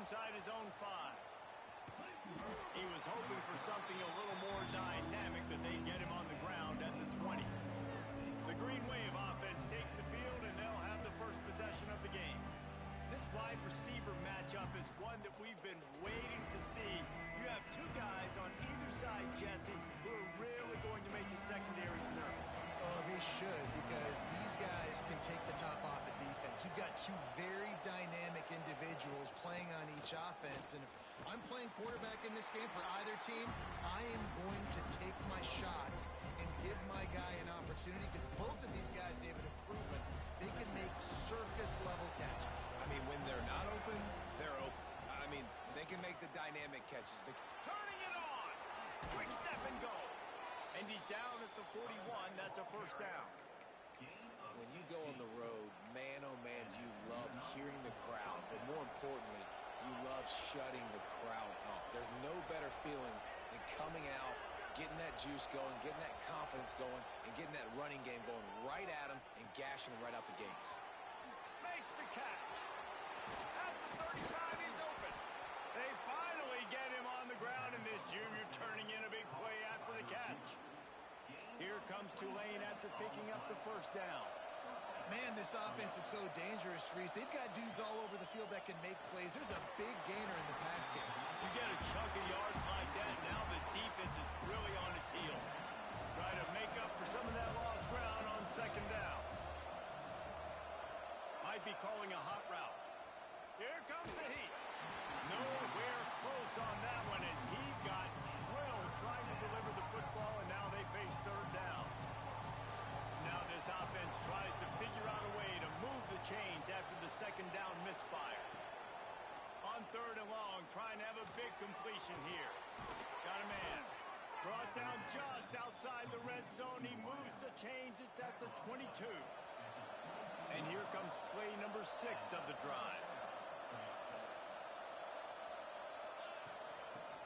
inside his own 5. He was hoping for something a little more dynamic that they'd get him on the ground at the 20. The Green Wave offense takes the field, and they'll have the first possession of the game. This wide receiver matchup is one that we've been waiting to see. You have two guys on either side, Jesse, who are really going to make the secondaries nervous. Oh, they should, because these guys can take the top off of defense. You've got two very dynamic individuals playing on each offense, and if I'm playing quarterback in this game for either team, I am going to take my shots and give my guy an opportunity, because both of these guys, David, have proven they can make circus-level catches. I mean, when they're not open, they're open. I mean, they can make the dynamic catches. Turning it on! Quick step and go! And he's down at the 41. That's a first down. When you go on the road, man, oh man, you love hearing the crowd. But more importantly, you love shutting the crowd up. There's no better feeling than coming out, getting that juice going, getting that confidence going, and getting that running game going right at them and gashing them right out the gates. Makes the catch. At the 35, he's open. They finally get him on the ground, and this junior turning in a big play after the catch. Here comes Tulane after picking up the first down. Man, this offense is so dangerous, Reese. They've got dudes all over the field that can make plays. There's a big gainer in the pass game. You get a chunk of yards like that, now the defense is really on its heels. Try to make up for some of that lost ground on second down. Might be calling a hot route. Here comes the heat. Nowhere close on that one as he got drilled trying to deliver the football, and now they face third down. Now this offense tries to figure out a way to move the chains after the second down misfire. On third and long, trying to have a big completion here. Got a man. Brought down just outside the red zone. He moves the chains. It's at the 22. And here comes play number 6 of the drive.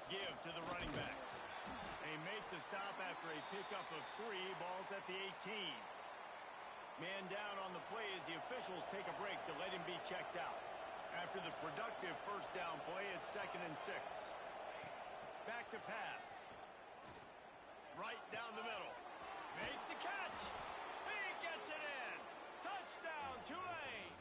Give to the running back. They make the stop after a pickup of 3. Ball's at the 18. Man down on the play as the officials take a break to let him be checked out. After the productive first down play, it's 2nd and 6. Back to pass. Right down the middle. Makes the catch. He gets it in. Touchdown, Tulane.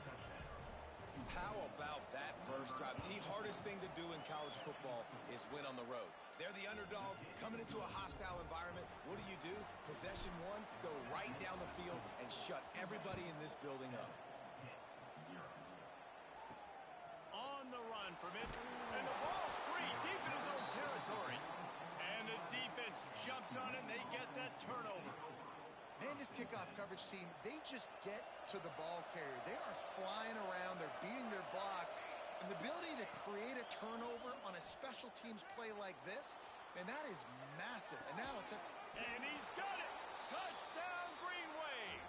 How about that first drive? The hardest thing to do in college football is win on the road. They're the underdog coming into a hostile environment. What do? Possession 1, go right down the field and shut everybody in this building up. On the run from it, and the ball's free deep in his own territory. And the defense jumps on it, and they get that turnover. Man, this kickoff coverage team, they just get to the ball carrier. They are flying around. They're beating their blocks. And the ability to create a turnover on a special teams play like this, man, that is massive. And now it's a... And he's got it! Touchdown, Green Wave!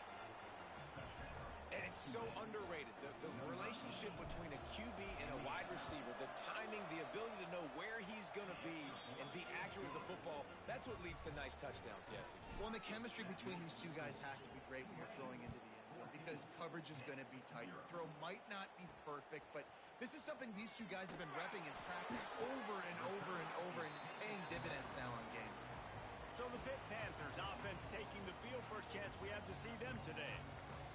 And it's so underrated. The relationship between a QB and a wide receiver, the timing, the ability to know where he's going to be and be accurate with the football, that's what leads to nice touchdowns, Jesse. Well, and the chemistry between these two guys has to be great when you're throwing into the end zone because coverage is going to be tight. The throw might not be perfect, but this is something these two guys have been repping in practice over and over and over, and it's paying dividends now on game. So the Pitt Panthers offense taking the field. First chance we have to see them today.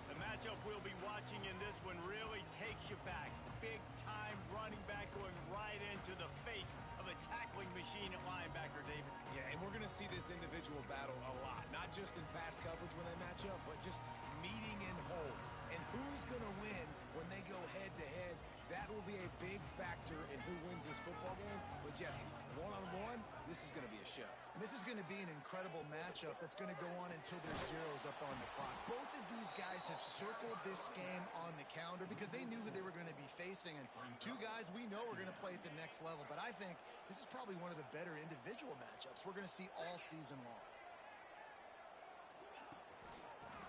The matchup we'll be watching in this one really takes you back. Big-time running back going right into the face of a tackling machine at linebacker, David. Yeah, and we're going to see this individual battle a lot. Not just in pass coverage when they match up, but just meeting in holes. And who's going to win when they go head-to-head, that will be a big factor in who wins this football game. But, Jesse, one-on-one, this is going to be a show. And this is going to be an incredible matchup that's going to go on until there's zeros up on the clock. Both of these guys have circled this game on the calendar because they knew who they were going to be facing. And two guys we know are going to play at the next level. But I think this is probably one of the better individual matchups we're going to see all season long.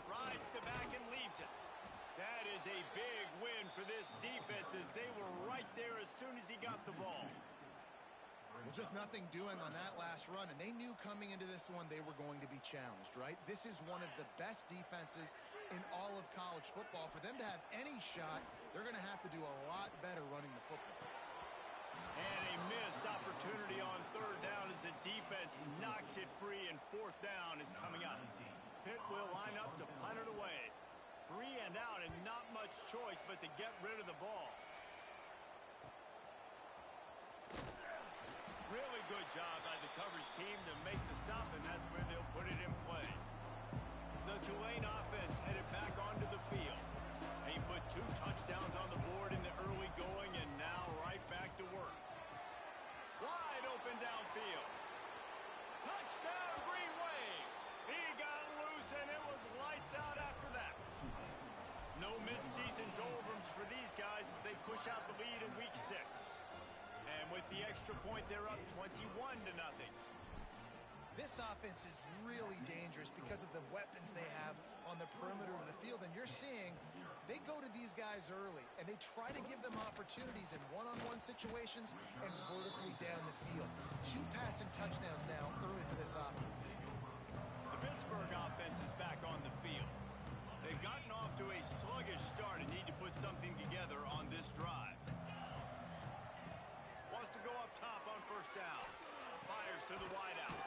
Rides the back and leaves it. That is a big win for this defense as they were right there as soon as he got the ball. Well, just nothing doing on that last run, and they knew coming into this one they were going to be challenged, right? This is one of the best defenses in all of college football. For them to have any shot, they're going to have to do a lot better running the football. And a missed opportunity on third down as the defense knocks it free, and fourth down is coming up. Pitt will line up to punt it away. 3 and out, and not much choice but to get rid of the ball. Really good job by the coverage team to make the stop, and that's where they'll put it in play. The Tulane offense headed back onto the field. They put 2 touchdowns on the board in the early going, and now right back to work. Wide open downfield. Touchdown, Green Wave. He got loose, and it was lights out after that. No midseason doldrums for these guys as they push out the lead in week 6. And with the extra point, they're up 21-0. This offense is really dangerous because of the weapons they have on the perimeter of the field. And you're seeing they go to these guys early, and they try to give them opportunities in one-on-one situations and vertically down the field. 2 passing touchdowns now early for this offense. The Pittsburgh offense is back on the field. They've gotten off to a sluggish start and need to put something together on this drive. Wants to go up top on first down. Fires to the wideout.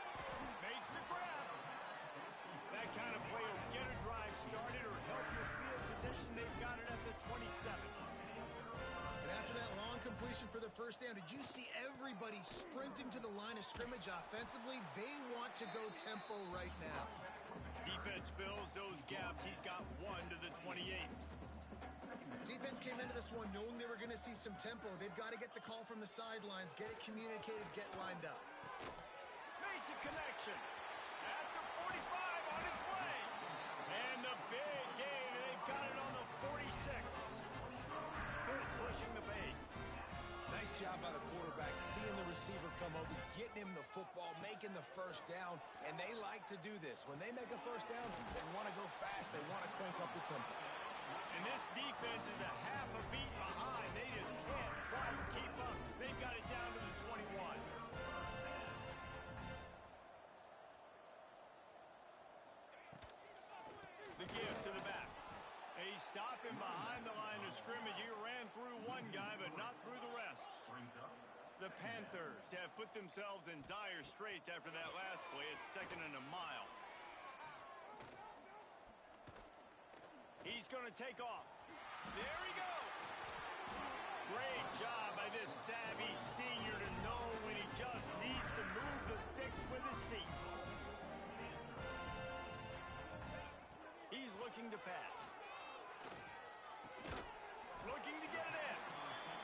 Makes the grab. That kind of play will get a drive started or help your field position. They've got it at the 27. And after that long completion for the first down, did you see everybody sprinting to the line of scrimmage offensively? They want to go tempo right now. Defense fills those gaps. He's got 1 to the 28. Defense came into this one knowing they were going to see some tempo. They've got to get the call from the sidelines, get it communicated, get lined up. Makes a connection. At the 45 on its way. And the big gain, and they've got it on the 46. Good pushing the pace. Nice job by the quarterback, seeing the receiver come over, getting him the football, making the first down, and they like to do this. When they make a first down, they want to go fast. They want to crank up the tempo. And this defense is a half a beat behind. They just can't quite keep up. They've got it down to the 21. The give to the back. They stop him behind the line of scrimmage. He ran through one guy, but not through the rest. The Panthers have put themselves in dire straits after that last play. It's 2nd and a mile. He's going to take off. There he goes. Great job by this savvy senior to know when he just needs to move the sticks with his feet. He's looking to pass. Looking to get it in.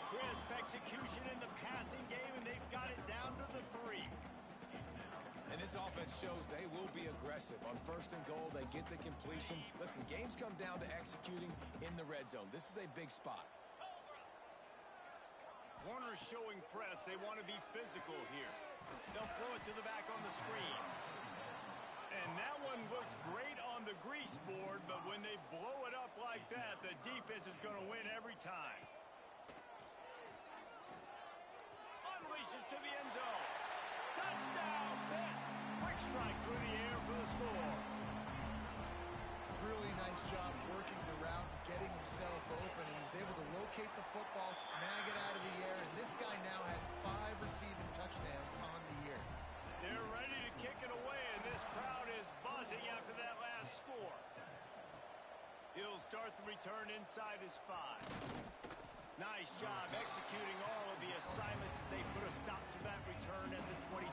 Crisp execution in the passing game, and they've got it down to the 3. And this offense shows they will be aggressive. On 1st and goal, they get the completion. Listen, games come down to executing in the red zone. This is a big spot. Corners showing press. They want to be physical here. They'll throw it to the back on the screen. And that one looked great on the grease board, but when they blow it up like that, the defense is going to win every time. Unleashes to the end zone. Touchdown, Pitt. Quick strike through the air for the score. Really nice job working the route and getting himself open. He was able to locate the football, snag it out of the air, and this guy now has 5 receiving touchdowns on the year. They're ready to kick it away, and this crowd is buzzing after that last score. He'll start the return inside his 5. Nice job executing all of the assignments as they put a stop to that return at the 22.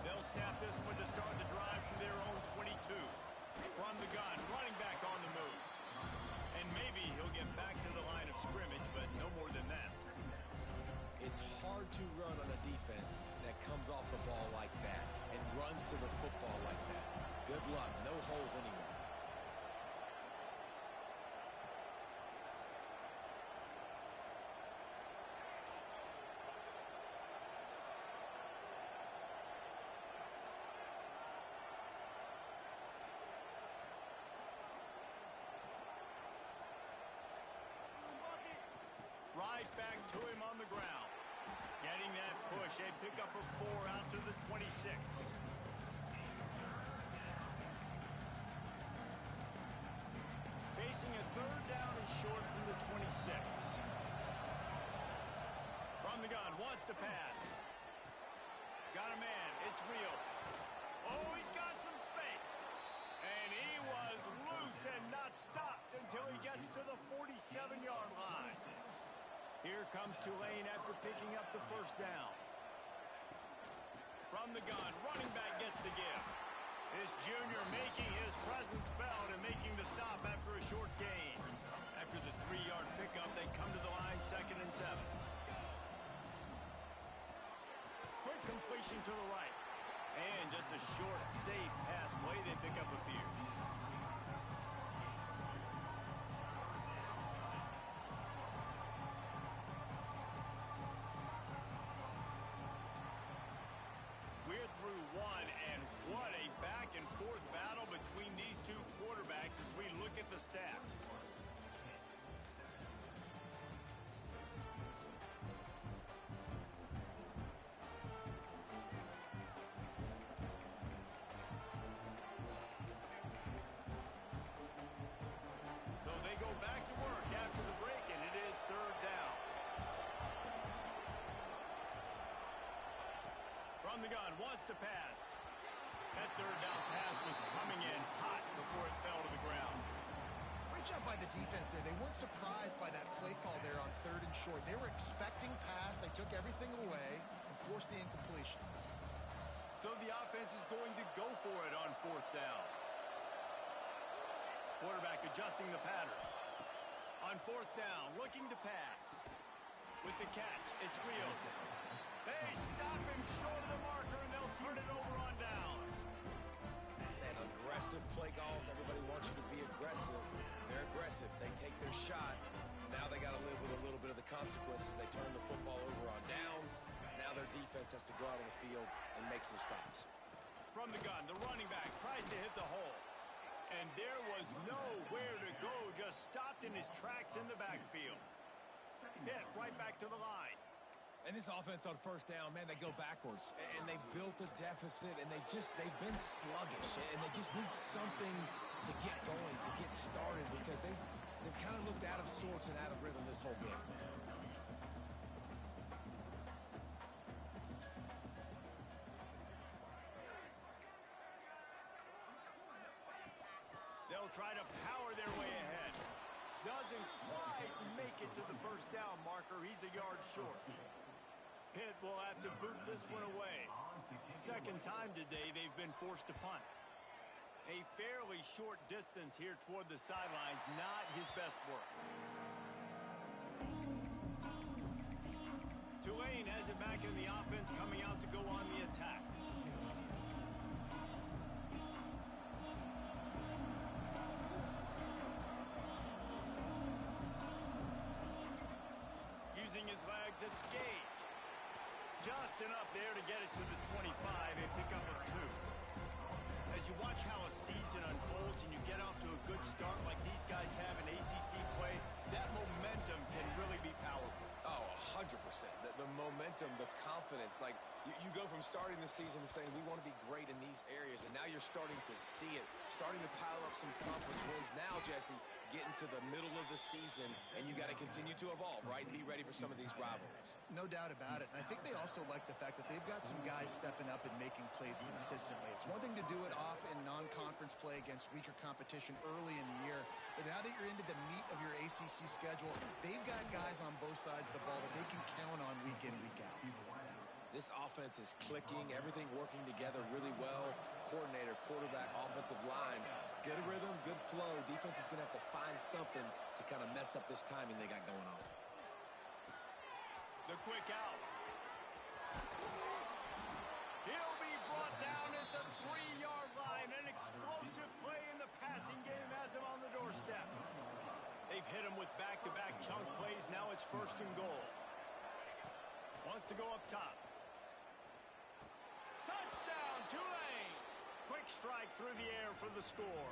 They'll snap this one to start the drive from their own 22. From the gun, running back on the move. And maybe he'll get back to the line of scrimmage, but no more than that. It's hard to run on a defense that comes off the ball like that and runs to the football like that. Good luck. No holes anywhere. Right back to him on the ground. Getting that push. They pick up a 4 out to the 26. Facing a 3rd down and short from the 26. From From the gun, wants to pass. Got a man, it's Rios. Oh, he's got some space. And he was loose and not stopped until he gets to the 47-yard line. Here comes Tulane after picking up the first down. From the gun, running back gets the give. This junior making his presence felt and making the stop after a short gain. After the 3-yard pickup, they come to the line, 2nd and 7. Quick completion to the right. And just a short, safe pass play. They pick up a few. We're through one, and what a back-and-forth battle between these two quarterbacks as we look at the stats. So they go back to work after the break, and it is 3rd down. From the gun, wants to pass. That 3rd down pass was coming in hot before it fell to the ground. Great job by the defense there. They weren't surprised by that play call there on 3rd and short. They were expecting pass. They took everything away and forced the incompletion. So the offense is going to go for it on 4th down. Quarterback adjusting the pattern. On 4th down, looking to pass. With the catch, it's Rios. They stop him short of the marker, and they'll turn it over on downs. And aggressive play calls. Everybody wants you to be aggressive. They're aggressive. They take their shot. Now they got to live with a little bit of the consequences. They turn the football over on downs. Now their defense has to go out on the field and make some stops. From the gun, the running back tries to hit the hole. And there was nowhere to go, just stopped in his tracks in the backfield. Hit right back to the line. And this offense on 1st down, man, they go backwards. And they built a deficit, and they've been sluggish. And they just need something to get going, to get started, because they've kind of looked out of sorts and out of rhythm this whole game. They'll try to power their way ahead. Doesn't quite make it to the 1st down marker. He's a yard short. Pitt will have to boot this one away. 2nd time today they've been forced to punt. A fairly short distance here toward the sidelines, not his best work. Tulane has it back in the offense, coming out to go on the attack. Using his legs, it's Gage. Just enough there to get it to the 25 and pick up a 2. As you watch how a season unfolds and you get off to a good start like these guys have in ACC play, that momentum can really be powerful. Oh, 100%. The momentum, the confidence. Like, you go from starting the season and saying, we want to be great in these areas, and now you're starting to see it, starting to pile up some conference wins. Now, Jesse, getting to the middle of the season, and you got to continue to evolve, right, and be ready for some of these rivalries. No doubt about it. And I think they also like the fact that they've got some guys stepping up and making plays consistently. It's one thing to do it off in non-conference play against weaker competition early in the year, but now that you're into the meat of your ACC schedule, they've got guys on both sides of the ball that they can count on week in, week out. This offense is clicking, everything working together really well. Coordinator, quarterback, offensive line, good rhythm, good flow. Defense is going to have to find something to kind of mess up this timing they got going on. The quick out. He'll be brought down at the 3-yard line. An explosive play in the passing game has him on the doorstep. They've hit him with back-to-back chunk plays. Now it's 1st and goal. Wants to go up top. Touchdown, Tulane! Quick strike through the air for the score.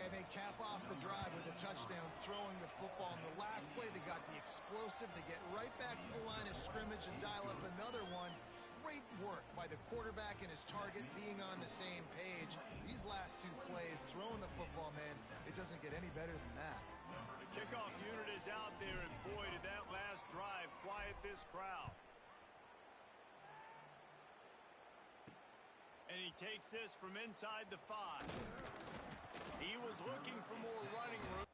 And they cap off the drive with a touchdown, throwing the football. In the last play, they got the explosive. They get right back to the line of scrimmage and dial up another one. Great work by the quarterback and his target being on the same page. These last two plays, throwing the football, man, it doesn't get any better than that. The kickoff unit is out there, and boy, did that last drive quiet this crowd. And he takes this from inside the 5. He was looking for more running room.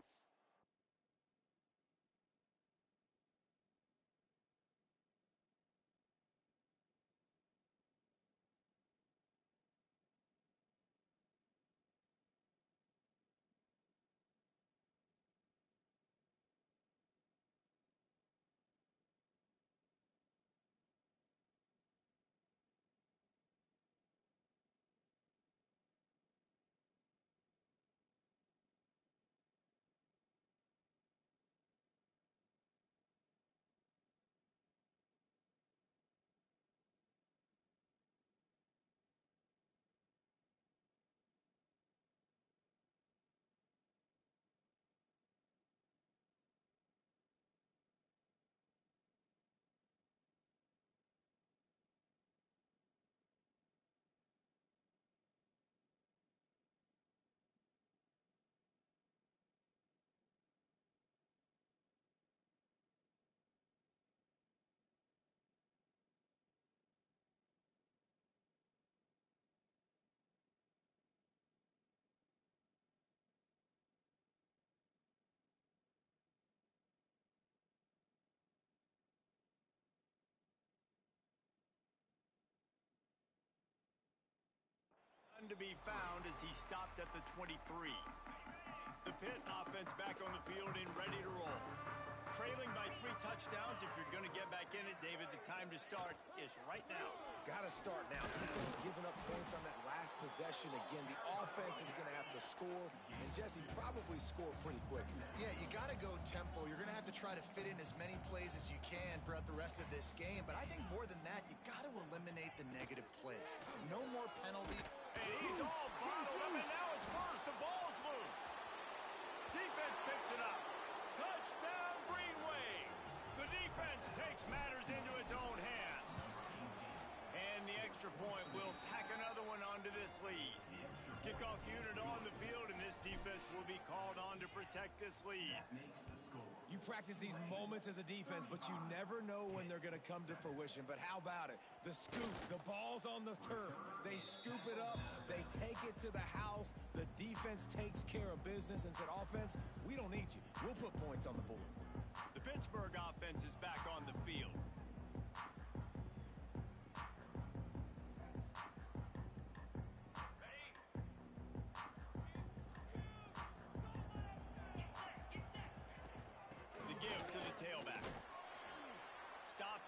To be found as he stopped at the 23. The Pitt offense back on the field and ready to roll. Trailing by 3 touchdowns. If you're going to get back in it, David, the time to start is right now. Got to start now. Defense giving up points on that last possession again. The offense is going to have to score, and Jesse probably score pretty quick. Yeah, you got to go tempo. You're going to have to try to fit in as many plays as you can throughout the rest of this game. But I think more than that, you got to eliminate the negative plays. No more penalties. And he's all bottled up, and now it's worse. The ball's loose. Defense picks it up. Touchdown, Green Wave. The defense takes matters into its own hands. And the extra point will tack another one onto this lead. Kickoff unit on the field, and this defense will be called on to protect this lead. You practice these moments as a defense, but you never know when they're going to come to fruition. But how about it? The scoop, the ball's on the turf. They scoop it up. They take it to the house. The defense takes care of business and said, offense, we don't need you. We'll put points on the board. The Pittsburgh offense is back on the field.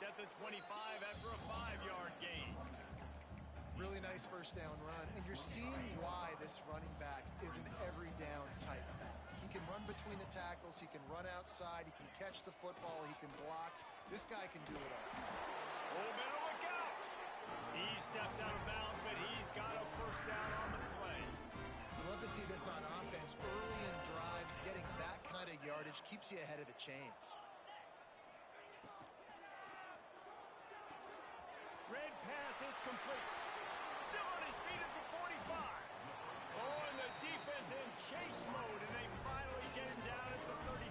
At the 25 after a 5-yard gain. Really nice first down run, and you're seeing why this running back is an every down type back. He can run between the tackles, he can run outside, he can catch the football, he can block. This guy can do it all. Oh, better look out! He steps out of bounds, but he's got a first down on the play. You love to see this on offense. Early in drives, getting that kind of yardage keeps you ahead of the chains. Red pass, it's complete. Still on his feet at the 45. Oh, and the defense in chase mode, and they finally get him down at the 35.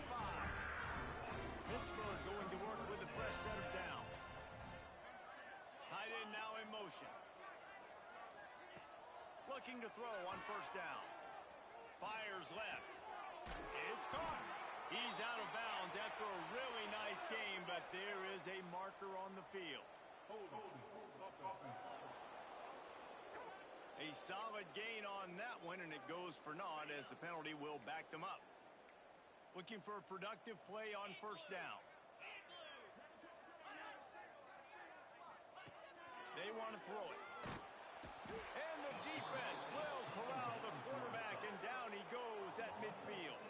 Pittsburgh going to work with a fresh set of downs. Tight end now in motion. Looking to throw on first down. Fires left. It's caught. He's out of bounds after a really nice game, but there is a marker on the field. A solid gain on that one, and it goes for naught as the penalty will back them up. Looking for a productive play on first down. They want to throw it. And the defense will corral the quarterback, and down he goes at midfield.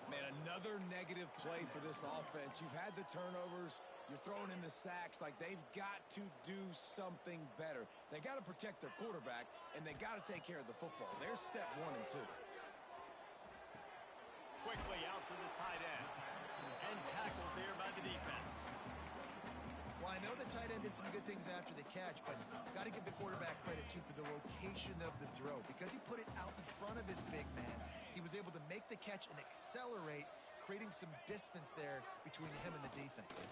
Man, another negative play for this offense. You've had the turnovers. You're throwing in the sacks. Like, they've got to do something better. They got to protect their quarterback, and they got to take care of the football. There's step 1 and 2. Quickly out to the tight end. And tackled there by the defense. Well, I know the tight end did some good things after the catch, but got to give the quarterback credit, too, for the location of the throw. Because he put it out in front of his big man, he was able to make the catch and accelerate, creating some distance there between him and the defense.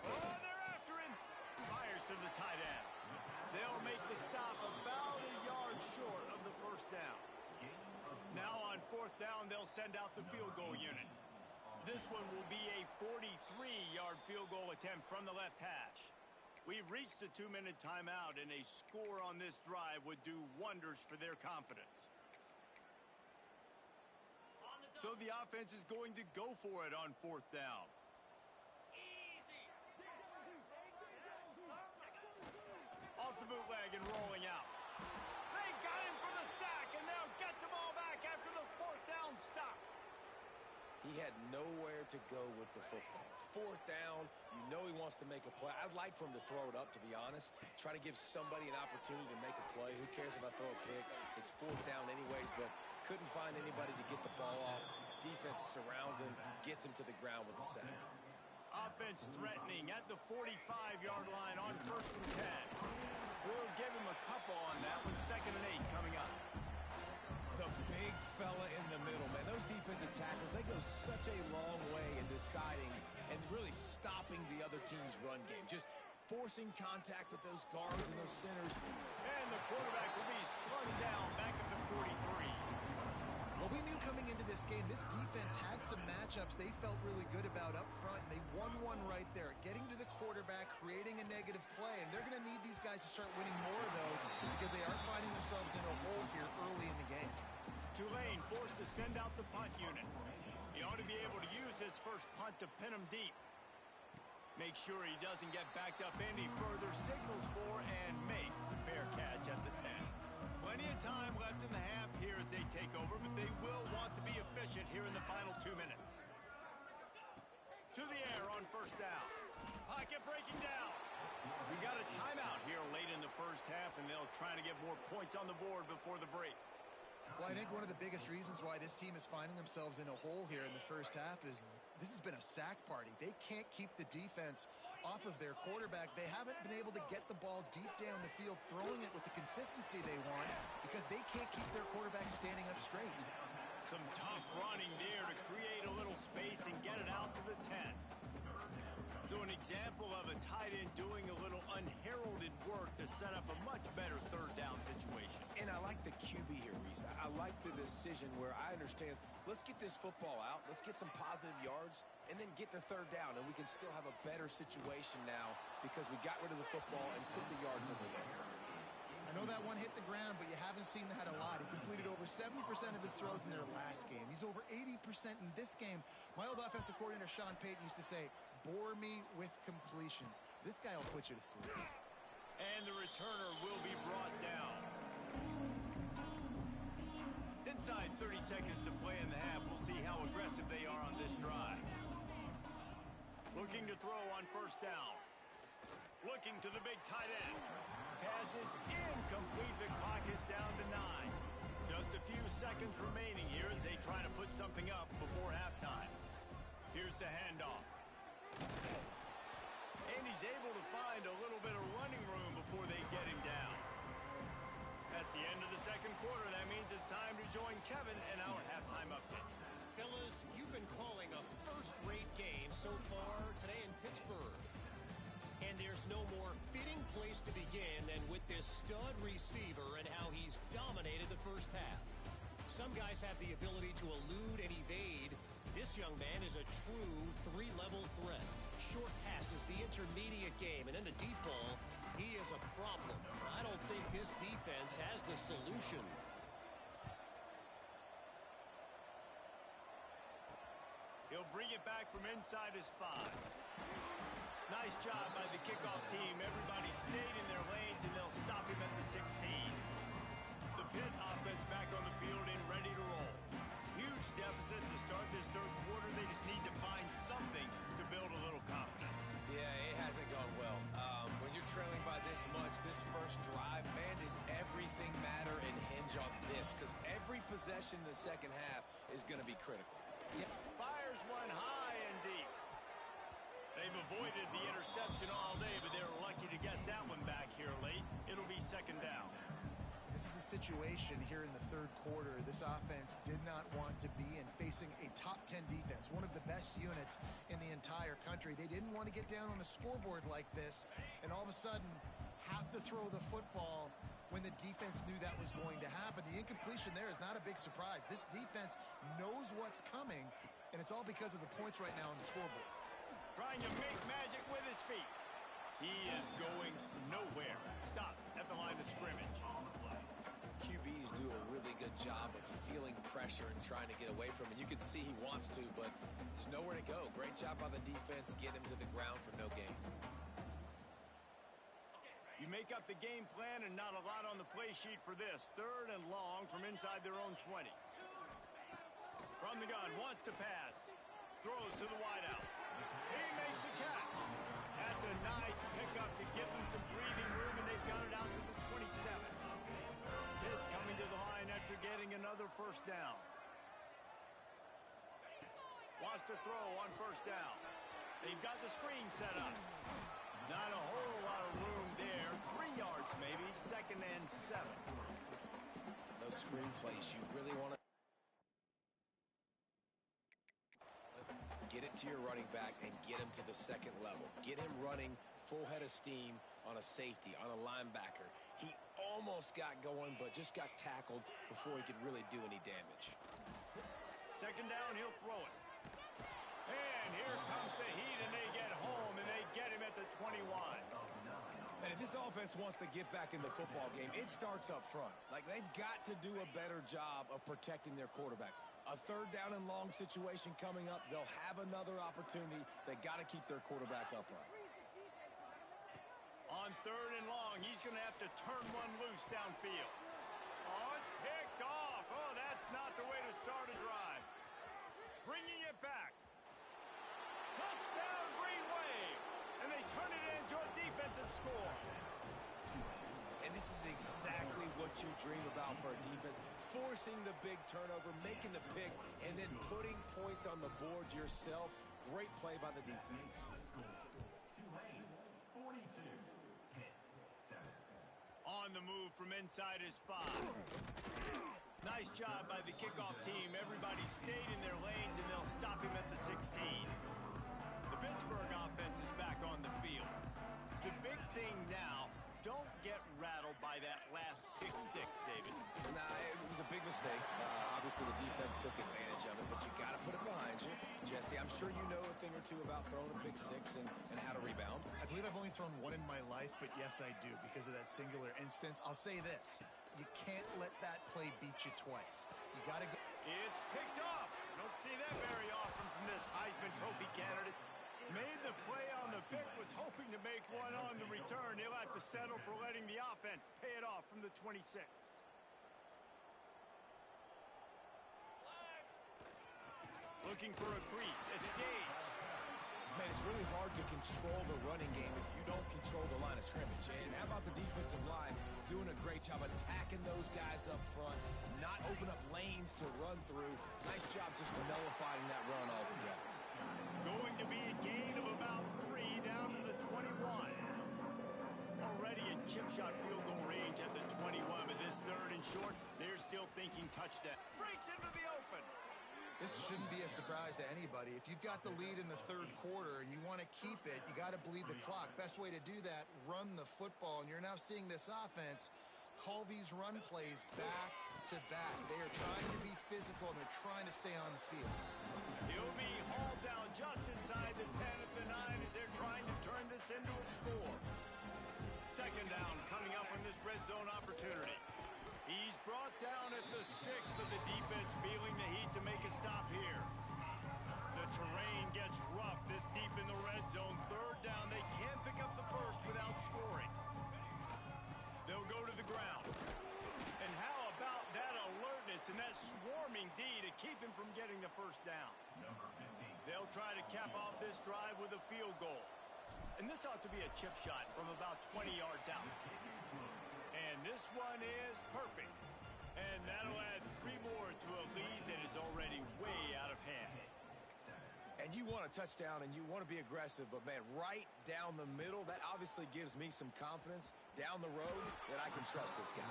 Oh, they're after him. Fires to the tight end. They'll make the stop about a yard short of the first down. Now on fourth down, they'll send out the field goal unit. This one will be a 43-yard field goal attempt from the left hash. We've reached the 2-minute timeout, and a score on this drive would do wonders for their confidence. So the offense is going to go for it on fourth down. Off the bootleg and rolling out. They got him for the sack, and they'll get the ball back after the fourth down stop. He had nowhere to go with the football. Fourth down, you know he wants to make a play. I'd like for him to throw it up, to be honest. Try to give somebody an opportunity to make a play. Who cares if I throw a pick? It's fourth down anyways, but couldn't find anybody to get the ball off. Defense surrounds him, gets him to the ground with the sack. Offense threatening at the 45-yard line on first and 10. We'll give him a couple on that one. 2nd and 8 coming up. The big fella in the middle, man. Those defensive tackles, they go such a long way in deciding and really stopping the other team's run game. Just forcing contact with those guards and those centers. And the quarterback will be slung down back at the 43. Well, we knew coming into this game, this defense had some matchups they felt really good about up front, and they won one right there, getting to the quarterback, creating a negative play, and they're going to need these guys to start winning more of those because they are finding themselves in a hole here early in the game. Tulane forced to send out the punt unit. He ought to be able to use his first punt to pin him deep. Make sure he doesn't get backed up any further, signals for and makes the fair catch at the 10. Plenty of time left in the half here as they take over, but they will want to be efficient here in the final 2 minutes. To the air on first down. Pocket breaking down. We got a timeout here late in the first half, and they'll try to get more points on the board before the break. Well, I think one of the biggest reasons why this team is finding themselves in a hole here in the first half is this has been a sack party. They can't keep the defense off of their quarterback. They haven't been able to get the ball deep down the field, throwing it with the consistency they want because they can't keep their quarterback standing up straight. Some tough running there to create a little space and get it out to the 10. So an example of a tight end doing a little unheralded work to set up a much better third down situation. And I like the QB here, Reese. I like the decision where I understand, let's get this football out, let's get some positive yards, and then get to third down, and we can still have a better situation now because we got rid of the football and took the yards over there. I know that one hit the ground, but you haven't seen that a lot. He completed over 70% of his throws in their last game. He's over 80% in this game. My old offensive coordinator, Sean Payton, used to say, bore me with completions. This guy will put you to sleep. And the returner will be brought down. Inside 30 seconds to play in the half. We'll see how aggressive they are on this drive. Looking to throw on first down. Looking to the big tight end. Pass is incomplete. The clock is down to 9. Just a few seconds remaining here as they try to put something up before halftime. Here's the handoff. And he's able to find a little bit of running room before they get him down. That's the end of the second quarter. That means it's time to join Kevin in our halftime update. Fellas, you've been calling a first-rate game so far today in Pittsburgh. And there's no more fitting place to begin than with this stud receiver and how he's dominated the first half. Some guys have the ability to elude and evade. This young man is a true three-level threat. Short passes, the intermediate game, and then the deep ball. He is a problem. I don't think this defense has the solution. He'll bring it back from inside his 5. Nice job by the kickoff team. Everybody stayed in their lanes, and they'll stop him at the 16. The Pitt offense back on the field and ready to roll. Huge deficit to start this third quarter. They just need to find something to build a little confidence. Yeah, it hasn't gone well. When you're trailing by this much, this first drive, man, does everything matter and hinge on this? Because every possession in the second half is going to be critical. Yeah. Fires one high and deep. They've avoided the interception all day, but they were lucky to get that one back here late. It'll be second down. This is a situation here in the third quarter this offense did not want to be in, facing a top 10 defense, one of the best units in the entire country. They didn't want to get down on the scoreboard like this and all of a sudden have to throw the football when the defense knew that was going to happen. The incompletion there is not a big surprise. This defense knows what's coming, and it's all because of the points right now on the scoreboard. Trying to make magic with his feet. He is going nowhere. Stop at the line of scrimmage. QBs do a really good job of feeling pressure and trying to get away from it. You can see he wants to, but there's nowhere to go. Great job by the defense. Get him to the ground for no gain. You make up the game plan and not a lot on the play sheet for this. Third and long from inside their own 20. From the gun, wants to pass. Throws to the wideout. He makes a catch. That's a nice pickup to give them some breathing room, and they've got it out to the 27. Pitt coming to the line after getting another first down. Wants to throw on first down. They've got the screen set up. Not a whole lot of room there. 3 yards maybe. Second and 7. Those screen plays, you really want to get it to your running back and get him to the second level. Get him running full head of steam on a safety, on a linebacker. He almost got going, but just got tackled before he could really do any damage. Second down, he'll throw it. And here comes the Heat, and they get home, and they get him at the 21. And if this offense wants to get back in the football game, it starts up front. Like, they've got to do a better job of protecting their quarterback. A third down and long situation coming up. They'll have another opportunity. They got to keep their quarterback upright. On third and long, he's going to have to turn one loose downfield. Oh, it's picked off. Oh, that's not the way to start a drive. Bringing it back. Touchdown, Green Wave. And they turn it into a defensive score. And this is exactly what you dream about for a defense. Forcing the big turnover, making the pick, and then putting points on the board yourself. Great play by the defense. On the move from inside his 5. Nice job by the kickoff team. Everybody stayed in their lanes, and they'll stop him at the 16. The Pittsburgh offense is back on the field. The big thing now, don't get rattled by that last pick 6, David. Nah, it was a big mistake. Obviously, the defense took advantage of it, but you got to put it behind you. Jesse, I'm sure you know a thing or two about throwing a pick 6 and how to rebound. I believe I've only thrown one in my life, but yes, I do because of that singular instance. I'll say this. You can't let that play beat you twice. You got to go. It's picked off. Don't see that very often from this Heisman Trophy candidate. Made the play on the pick, was hoping to make one on the return. He'll have to settle for letting the offense pay it off from the 26. Looking for a crease. It's Gage. Man, it's really hard to control the running game if you don't control the line of scrimmage. And how about the defensive line doing a great job attacking those guys up front, not open up lanes to run through. Nice job just nullifying that run altogether. Going to be a gain of about 3 down to the 21. Already in chip shot field goal range at the 21, but this third and short, they're still thinking touchdown. Breaks into the open. This shouldn't be a surprise to anybody. If you've got the lead in the third quarter and you want to keep it, you got to bleed the clock. Best way to do that, run the football. And you're now seeing this offense call these run plays back to back. They are trying to be physical, and they're trying to stay on the field. He'll be hauled down just inside the 10 at the 9 as they're trying to turn this into a score. Second down coming up on this red zone opportunity. He's brought down at the 6, but the defense feeling the heat to make a stop here. The terrain gets rough this deep in the red zone. Third down, they can't pick up the first without scoring. They'll go to the ground. And how about that alertness and that swarming D to keep him from getting the first down? They'll try to cap off this drive with a field goal. And this ought to be a chip shot from about 20 yards out. And this one is perfect. And that'll add 3 more to a lead that is already way out of hand. And you want want a touchdown and you want to be aggressive, but, man, right down the middle, that obviously gives me some confidence down the road that I can trust this guy.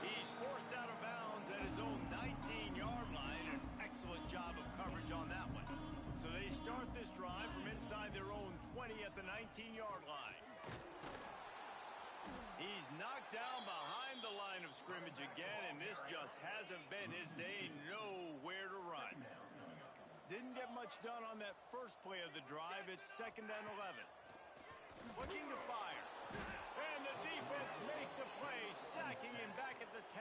He's forced out of bounds at his own 19-yard line. An excellent job of coverage on that one. So they start this drive from inside their own 20 at the 19-yard line. He's knocked down behind the line of scrimmage again, and this just hasn't been his day. Nowhere to run. Didn't get much done on that first play of the drive. It's 2nd and 11. Looking to fire. And the defense makes a play, sacking him back at the 10.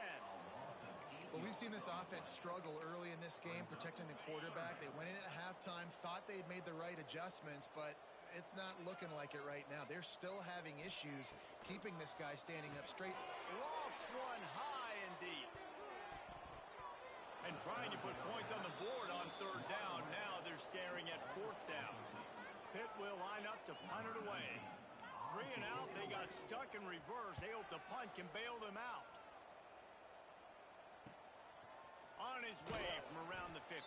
Well, we've seen this offense struggle early in this game, protecting the quarterback. They went in at halftime, thought they'd made the right adjustments, but it's not looking like it right now. They're still having issues keeping this guy standing up straight. Lofts one high and deep. And trying to put points on the board on 3rd down. Now they're staring at 4th down. Pitt will line up to punt it away. 3 and out. They got stuck in reverse. They hope the punt can bail them out. On his way from around the 50.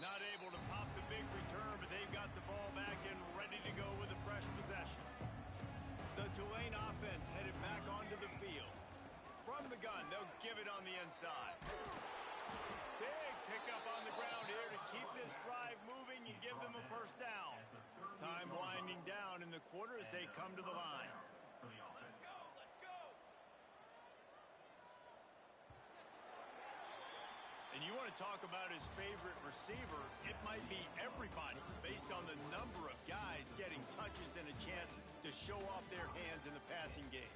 Not able to pop the big return, but they've got the ball back and ready to go with a fresh possession. The Tulane offense headed back onto the field. From the gun, they'll give it on the inside. Big pickup on the ground here to keep this drive moving and give them a 1st down. Time winding down in the quarter as they come to the line. And you want to talk about his favorite receiver, it might be everybody based on the number of guys getting touches and a chance to show off their hands in the passing game.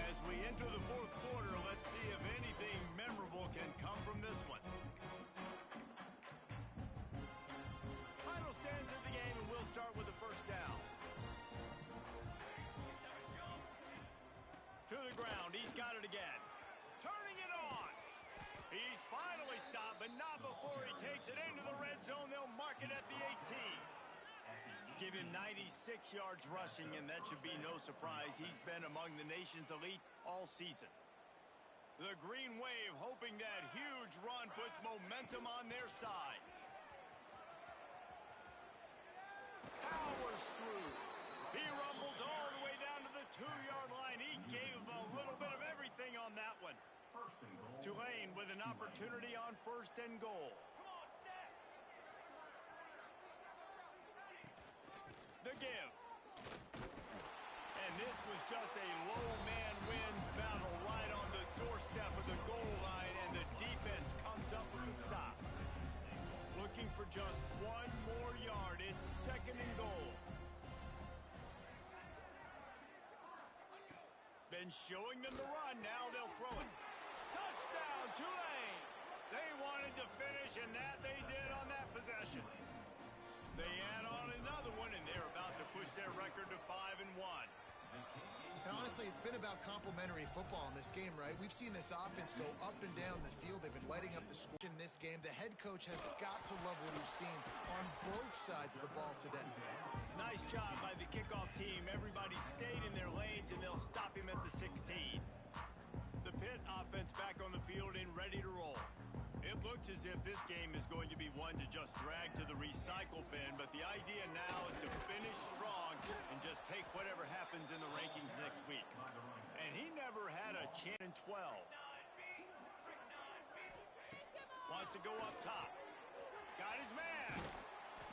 As we enter the 4th quarter, let's see if anything memorable can come from this one. Final stands of the game, and we'll start with the 1st down. To the ground, he's got it again. Turning it on. He's finally stopped, but not before he takes it into the red zone. They'll mark it at the 18. Give him 96 yards rushing, and that should be no surprise. He's been among the nation's elite all season. The Green Wave hoping that huge run puts momentum on their side. Powers through. He rumbles all the way down to the 2-yard line. He gave a little bit of everything on that one. Tulane with an opportunity on 1st and goal. The give. And this was just a low man wins battle right on the doorstep of the goal line, and the defense comes up with the stop. Looking for just 1 more yard. It's 2nd and goal. Been showing them the run. Now they'll throw it. Touchdown, Tulane. They wanted to finish, and that they did on that possession. They add on another one, and they're about to push their record to 5-1. And honestly, it's been about complementary football in this game, right? We've seen this offense go up and down the field. They've been lighting up the score in this game. The head coach has got to love what he's seen on both sides of the ball today. Nice job by the kickoff team. Everybody stayed in their lanes, and they'll stop him at the 16. The Pitt offense back on the field and ready to roll. It looks as if this game is going to be one to just drag to the recycle bin, but the idea now is to finish strong and just take whatever happens in the rankings next week. And he never had a chance in 12. Wants to go up top. Got his man.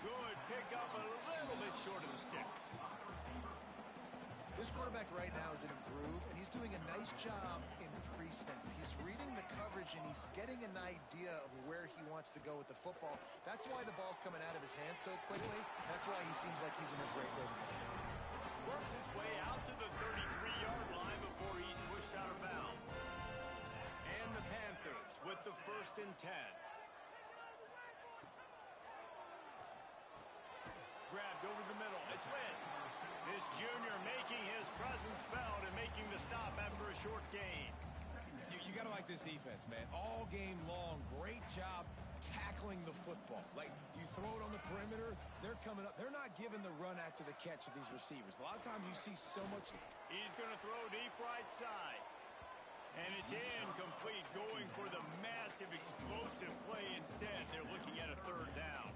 Good pick up, a little bit short of the sticks. This quarterback right now is in a groove, and he's doing a nice job in pre-snap. He's reading the coverage, and he's getting an idea of where he wants to go with the football. That's why the ball's coming out of his hands so quickly. That's why he seems like he's in a great rhythm. Works his way out to the 33-yard line before he's pushed out of bounds. And the Panthers with the 1st and 10. Grabbed over the middle. It's Lynn. This junior making his presence felt and making the stop after a short gain. You got to like this defense, man. All game long, great job tackling the football. Like, you throw it on the perimeter, they're coming up. They're not giving the run after the catch of these receivers. A lot of times you see so much. He's going to throw deep right side. And it's incomplete, going for the massive explosive play instead. They're looking at a third down.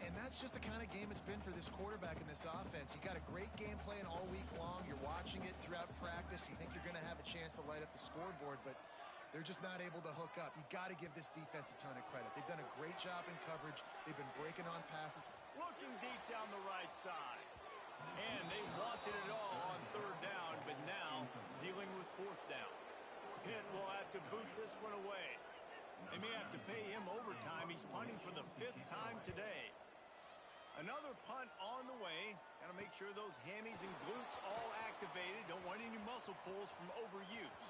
And that's just the kind of game it's been for this quarterback in this offense. You got a great game plan all week long. You're watching it throughout practice. You think you're going to have a chance to light up the scoreboard, but they're just not able to hook up. You got to give this defense a ton of credit. They've done a great job in coverage. They've been breaking on passes. Looking deep down the right side. And they wanted it all on third down, but now dealing with fourth down. Pitt will have to boot this one away. They may have to pay him overtime. He's punting for the 5th time today. Another punt on the way. Got to make sure those hammies and glutes all activated. Don't want any muscle pulls from overuse.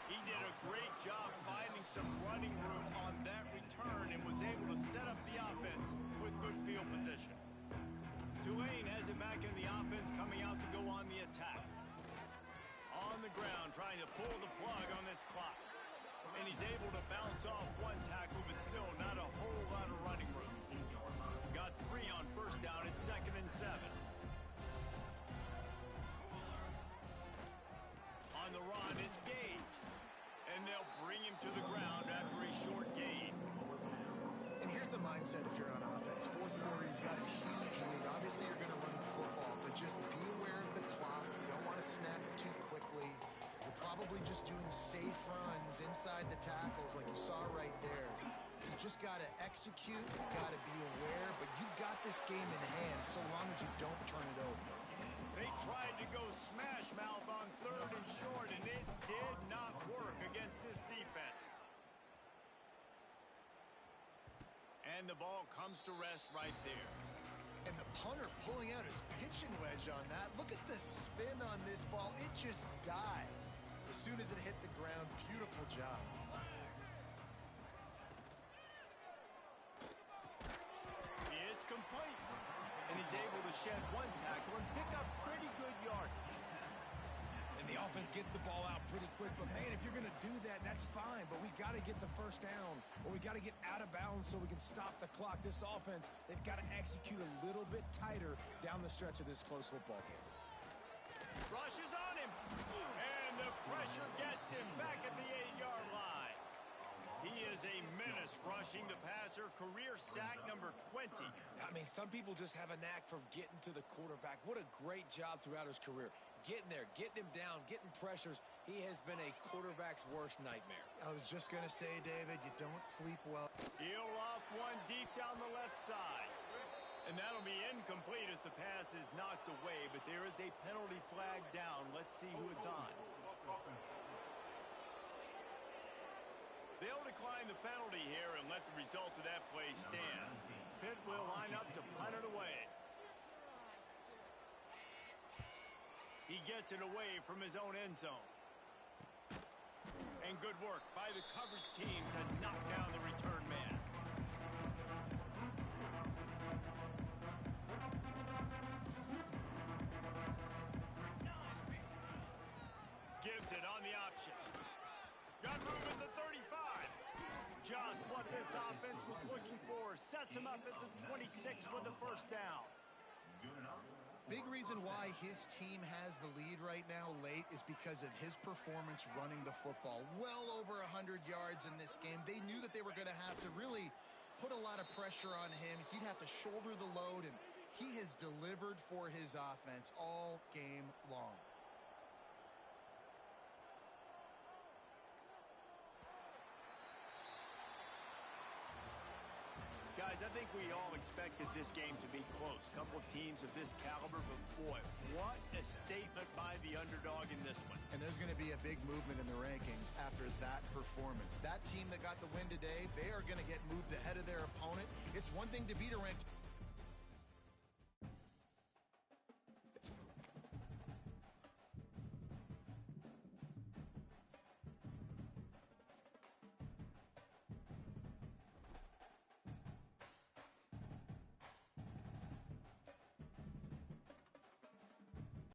He did a great job finding some running room on that return and was able to set up the offense with good field position. Tulane has it back in the offense, coming out to go on the attack. On the ground, trying to pull the plug on this clock. And he's able to bounce off one tackle, but still not a whole lot of running room. Got 3 on first down at 2nd and 7. On the run, it's Gage. And they'll bring him to the ground after a short gain. And here's the mindset if you're on offense. Fourth quarter, you've got a huge lead. Obviously, you're going to run the football, but just be aware of the clock. You don't want to snap it too quickly. You're probably just doing safe runs inside the tackles like you saw right there. You just got to execute. You've got to be aware, but you've got this game in hand so long as you don't turn it over. They tried to go smash mouth on 3rd and short, and it did not work against this defense. And the ball comes to rest right there. And the punter pulling out his pitching wedge on that. Look at the spin on this ball. It just died as soon as it hit the ground. Beautiful job. It's complete. And he's able to shed one tackle and pick up pretty good yardage. And the offense gets the ball out pretty quick. But, man, if you're going to do that, that's fine. But we got to get the first down, or we got to get out of bounds so we can stop the clock. This offense, they've got to execute a little bit tighter down the stretch of this close football game. Rush is on him. And the pressure gets him back at the 8-yard line. He is a menace rushing the passer. Career sack number 20. I mean, some people just have a knack for getting to the quarterback. What a great job throughout his career. Getting there, getting him down, getting pressures. He has been a quarterback's worst nightmare. I was just going to say, David, you don't sleep well. He'll off one deep down the left side. And that'll be incomplete as the pass is knocked away, but there is a penalty flag down. Let's see who it's on. They'll decline the penalty here and let the result of that play stand. Pitt will line up to punt it away. He gets it away from his own end zone. And good work by the coverage team to knock down the return man. Gives it on the option. Got room at the 35. Just what this offense was looking for. Sets him up at the 26 with the first down. Big reason why his team has the lead right now late is because of his performance running the football. Well over 100 yards in this game. They knew that they were going to have to really put a lot of pressure on him. He'd have to shoulder the load, and he has delivered for his offense all game long. Guys, I think we all expected this game to be close. Couple of teams of this caliber, but boy, what a statement by the underdog in this one. And there's going to be a big movement in the rankings after that performance. That team that got the win today, they are going to get moved ahead of their opponent. It's one thing to beat a ranked